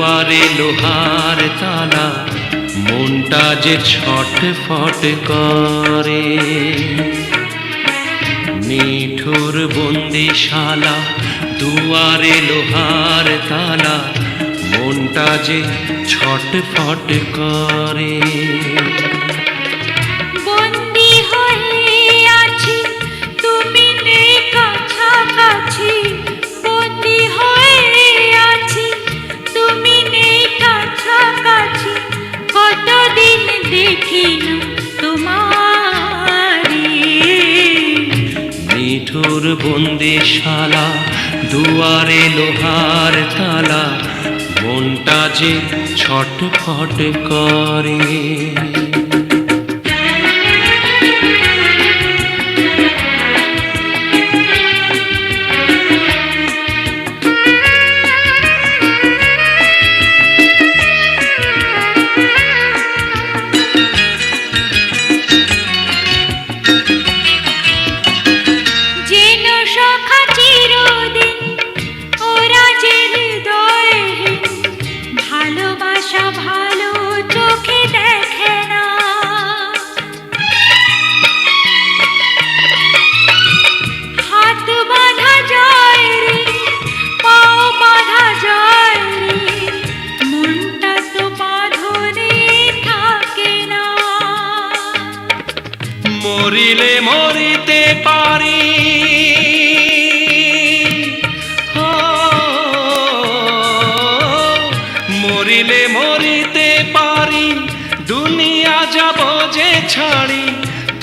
দুয়ারে লোহার তালা, মনটা যে ছটফট করে। নিঠুর বন্দিশালা, দুয়ারে লোহার তালা, মনটা যে ছটফট করে। বন্দি হয়ে আছি, তুমি নেই কাছাকাছি। বন্দি হয়ে আছি, তুমি নেই কাছাকাছি। কতদিন দেখি না তোমারি। নিঠুর বন্দিশালা, দুয়ারে লোহার তালা, মনটা যে ছটফট করে। যেন সখা চিরদিন ওরা যে হৃদয়হীন, ভালোবাসা ভালো চোখে দেখে না। হাত বাঁধা যায় রে, পাও বাঁধা যায় রে, মনটা তো বাঁধনে থাকে না। মরিলে মরিতে পারি, ও, মরিলে মরিতে পারি, দুনিয়া যাব যে ছাড়ি,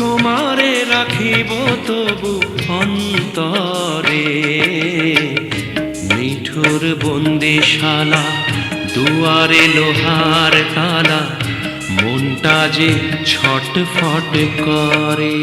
তোমারে রাখিব তবু অন্তরে। নিঠুর বন্দিশালা, দুয়ারে লোহার তালা, মনটা যে ছটফট করে।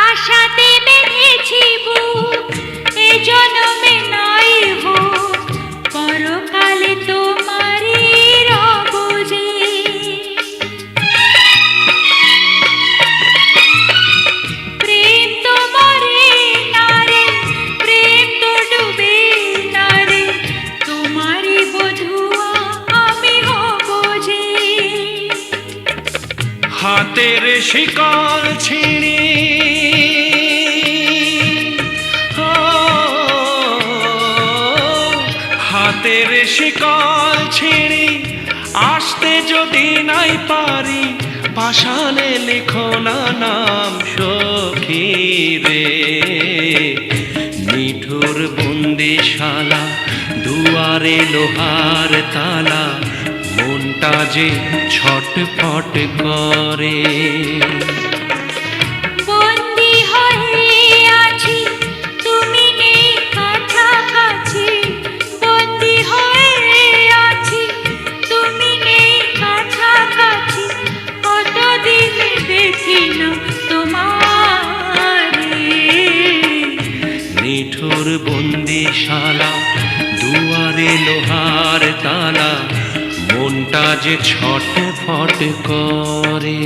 আশাতে বেঁধেছি বুক, এ জনমে নাই হোক, পরকালে তোমারই রব যে। প্রেম তো মরে না রে, প্রেম তো ডুবে না রে, তোমারই বধূয়া আমি হব যে। হাতের শিকল ছিঁড়ি, ও, হাতের শিকল ছিঁড়ি, আসতে যদি নাই পারি, পাষাণে লিখো না নাম সখী রে। নিঠুর বন্দিশালা, দুয়ারে লোহার তালা, মনটা যে ছটফট করে। বন্দি হয়ে আছি, তুমি নেই কাছাকাছি। বন্দি হয়ে আছি, তুমি নেই কাছাকাছি। কতদিন দেখি না তোমারি। নিঠুর বন্দিশালা, দুয়ারে লোহার তালা, মনটা যে ছটফট করে।